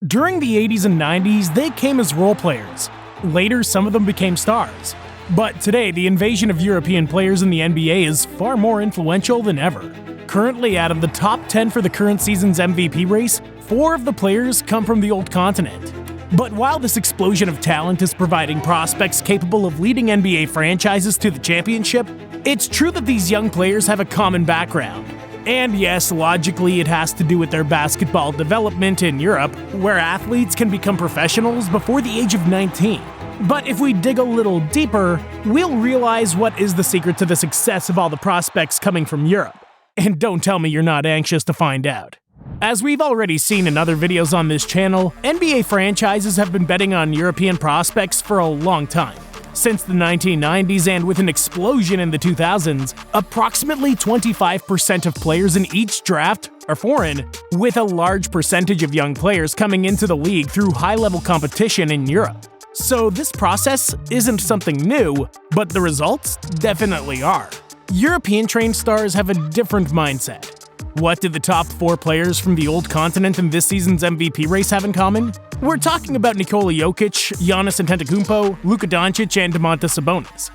During the 80s and 90s, they came as role players. Later, some of them became stars. But today, the invasion of European players in the NBA is far more influential than ever. Currently, out of the top 10 for the current season's MVP race, 4 of the players come from the old continent. But while this explosion of talent is providing prospects capable of leading NBA franchises to the championship, it's true that these young players have a common background. And yes, logically it has to do with their basketball development in Europe, where athletes can become professionals before the age of 19. But if we dig a little deeper, we'll realize what is the secret to the success of all the prospects coming from Europe. And don't tell me you're not anxious to find out. As we've already seen in other videos on this channel, NBA franchises have been betting on European prospects for a long time. Since the 1990s and with an explosion in the 2000s, approximately 25% of players in each draft are foreign, with a large percentage of young players coming into the league through high-level competition in Europe. So this process isn't something new, but the results definitely are. European-trained stars have a different mindset. What did the top 4 players from the old continent in this season's MVP race have in common? We're talking about Nikola Jokic, Giannis Antetokounmpo, Luka Doncic, and Domantas Sabonis.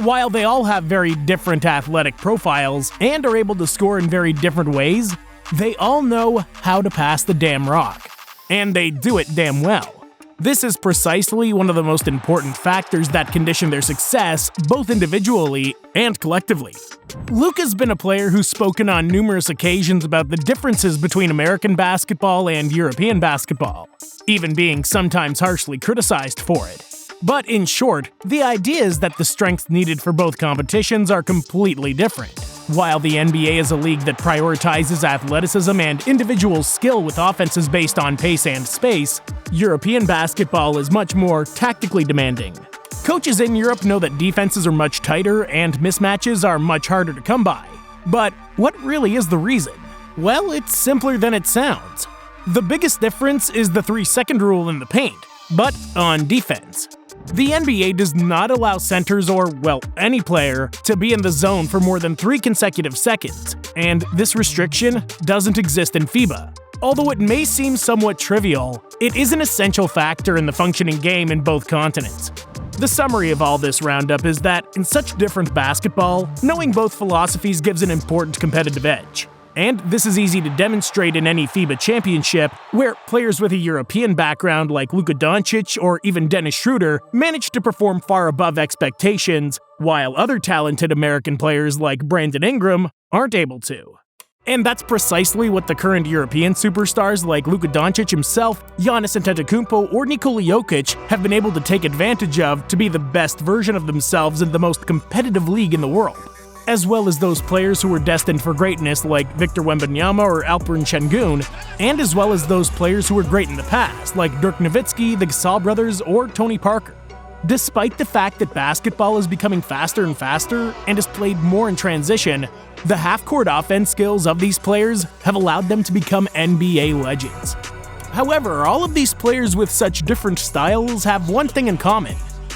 While they all have very different athletic profiles and are able to score in very different ways, they all know how to pass the damn rock. And they do it damn well. This is precisely one of the most important factors that condition their success, both individually and collectively. Luka's been a player who's spoken on numerous occasions about the differences between American basketball and European basketball, even being sometimes harshly criticized for it. But in short, the idea is that the strengths needed for both competitions are completely different. While the NBA is a league that prioritizes athleticism and individual skill with offenses based on pace and space, European basketball is much more tactically demanding. Coaches in Europe know that defenses are much tighter and mismatches are much harder to come by. But what really is the reason? Well, it's simpler than it sounds. The biggest difference is the 3-second rule in the paint, but on defense. The NBA does not allow centers or, well, any player to be in the zone for more than 3 consecutive seconds, and this restriction doesn't exist in FIBA. Although it may seem somewhat trivial, it is an essential factor in the functioning game in both continents. The summary of all this roundup is that, in such different basketball, knowing both philosophies gives an important competitive edge. And this is easy to demonstrate in any FIBA championship, where players with a European background like Luka Doncic or even Dennis Schroeder manage to perform far above expectations, while other talented American players like Brandon Ingram aren't able to. And that's precisely what the current European superstars like Luka Doncic himself, Giannis Antetokounmpo, or Nikola Jokic have been able to take advantage of to be the best version of themselves in the most competitive league in the world. As well as those players who were destined for greatness like Victor Wembanyama or Alperen Şengün, and as well as those players who were great in the past like Dirk Nowitzki, the Gasol brothers, or Tony Parker. Despite the fact that basketball is becoming faster and faster and is played more in transition, the half-court offense skills of these players have allowed them to become NBA legends. However, all of these players with such different styles have one thing in common,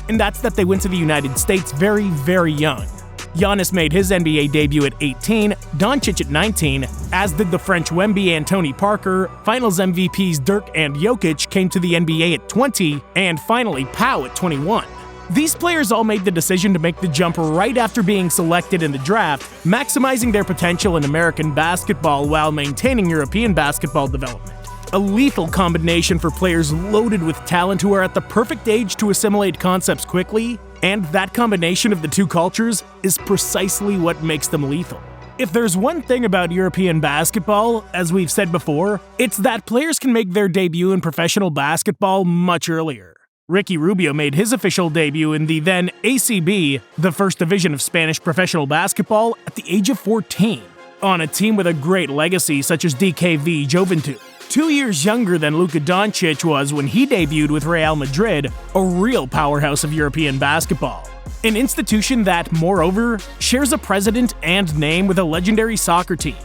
and that's that they went to the United States very, very young. Giannis made his NBA debut at 18, Doncic at 19, as did the French Wemby and Tony Parker. Finals MVPs Dirk and Jokic came to the NBA at 20, and finally Pau at 21. These players all made the decision to make the jump right after being selected in the draft, maximizing their potential in American basketball while maintaining European basketball development. A lethal combination for players loaded with talent who are at the perfect age to assimilate concepts quickly, and that combination of the two cultures is precisely what makes them lethal. If there's one thing about European basketball, as we've said before, it's that players can make their debut in professional basketball much earlier. Ricky Rubio made his official debut in the then ACB, the first division of Spanish professional basketball, at the age of 14, on a team with a great legacy such as DKV Juventud. 2 years younger than Luka Doncic was when he debuted with Real Madrid, a real powerhouse of European basketball. An institution that, moreover, shares a president and name with a legendary soccer team.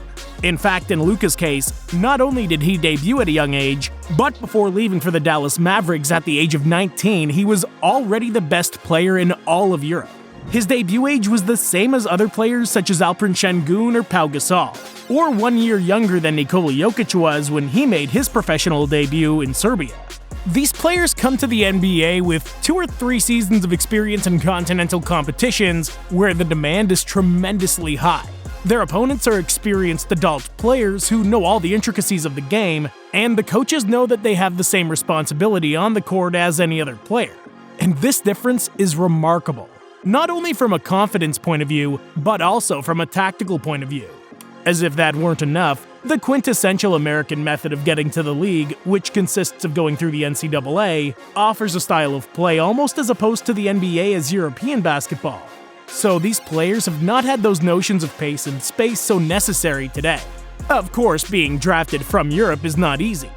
In fact, in Luka's case, not only did he debut at a young age, but before leaving for the Dallas Mavericks at the age of 19, he was already the best player in all of Europe. His debut age was the same as other players such as Alperen Şengün or Pau Gasol, or 1 year younger than Nikola Jokic was when he made his professional debut in Serbia. These players come to the NBA with 2 or 3 seasons of experience in continental competitions where the demand is tremendously high. Their opponents are experienced adult players who know all the intricacies of the game, and the coaches know that they have the same responsibility on the court as any other player. And this difference is remarkable, not only from a confidence point of view, but also from a tactical point of view. As if that weren't enough, the quintessential American method of getting to the league, which consists of going through the NCAA, offers a style of play almost as opposed to the NBA as European basketball. So these players have not had those notions of pace and space so necessary today. Of course, being drafted from Europe is not easy.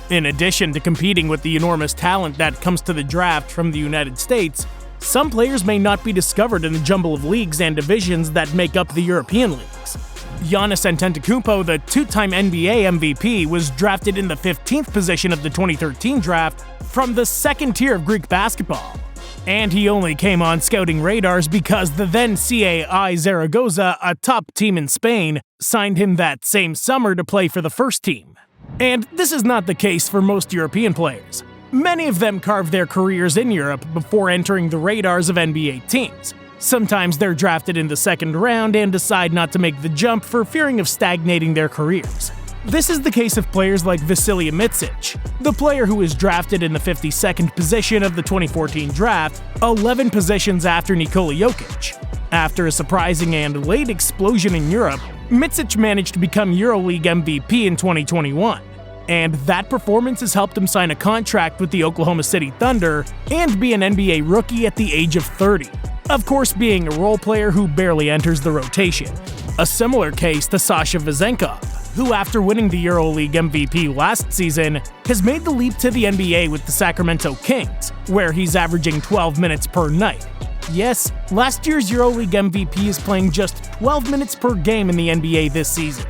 In addition to competing with the enormous talent that comes to the draft from the United States, some players may not be discovered in the jumble of leagues and divisions that make up the European leagues. Giannis Antetokounmpo, the 2-time NBA MVP, was drafted in the 15th position of the 2013 draft from the second tier of Greek basketball. And he only came on scouting radars because the then CAI Zaragoza, a top team in Spain, signed him that same summer to play for the first team. And this is not the case for most European players. Many of them carve their careers in Europe before entering the radars of NBA teams. Sometimes they're drafted in the second round and decide not to make the jump for fearing of stagnating their careers. This is the case of players like Vasilije Micić, the player who was drafted in the 52nd position of the 2014 draft, 11 positions after Nikola Jokic. After a surprising and late explosion in Europe, Micić managed to become EuroLeague MVP in 2021. And that performance has helped him sign a contract with the Oklahoma City Thunder and be an NBA rookie at the age of 30. Of course, being a role player who barely enters the rotation. A similar case to Sasha Vezenkov, who after winning the EuroLeague MVP last season, has made the leap to the NBA with the Sacramento Kings, where he's averaging 12 minutes per night. Yes, last year's EuroLeague MVP is playing just 12 minutes per game in the NBA this season.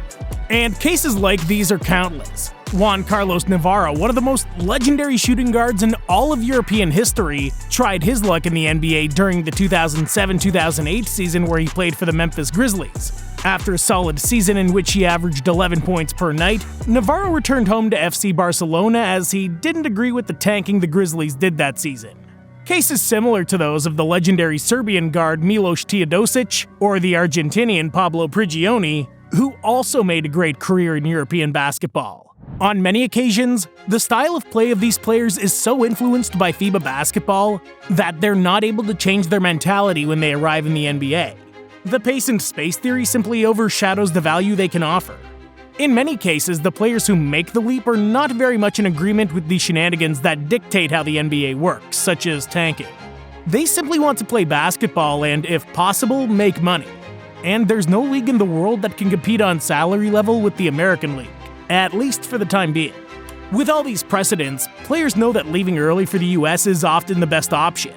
And cases like these are countless. Juan Carlos Navarro, one of the most legendary shooting guards in all of European history, tried his luck in the NBA during the 2007-2008 season where he played for the Memphis Grizzlies. After a solid season in which he averaged 11 points per night, Navarro returned home to FC Barcelona as he didn't agree with the tanking the Grizzlies did that season. Cases similar to those of the legendary Serbian guard Milos Teodosic or the Argentinian Pablo Prigioni, who also made a great career in European basketball. On many occasions, the style of play of these players is so influenced by FIBA basketball that they're not able to change their mentality when they arrive in the NBA. The pace and space theory simply overshadows the value they can offer. In many cases, the players who make the leap are not very much in agreement with the shenanigans that dictate how the NBA works, such as tanking. They simply want to play basketball and, if possible, make money. And there's no league in the world that can compete on salary level with the American League, at least for the time being. With all these precedents, players know that leaving early for the US is often the best option.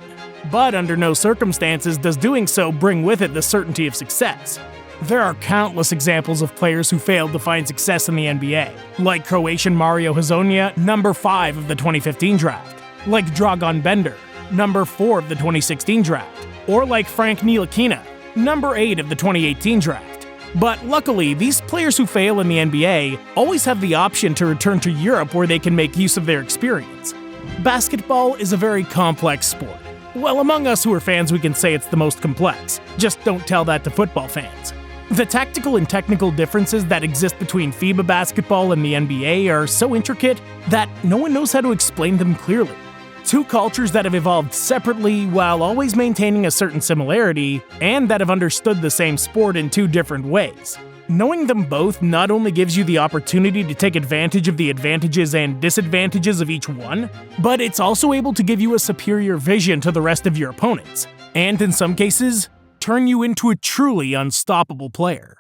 But under no circumstances does doing so bring with it the certainty of success. There are countless examples of players who failed to find success in the NBA, like Croatian Mario Hezonja, number 5 of the 2015 draft, like Dragan Bender, number 4 of the 2016 draft, or like Frank Ntilikina, number 8 of the 2018 draft. But luckily, these players who fail in the NBA always have the option to return to Europe where they can make use of their experience. Basketball is a very complex sport. Well, among us who are fans, we can say it's the most complex. Just don't tell that to football fans. The tactical and technical differences that exist between FIBA basketball and the NBA are so intricate that no one knows how to explain them clearly. Two cultures that have evolved separately while always maintaining a certain similarity, and that have understood the same sport in two different ways. Knowing them both not only gives you the opportunity to take advantage of the advantages and disadvantages of each one, but it's also able to give you a superior vision to the rest of your opponents, and in some cases, turn you into a truly unstoppable player.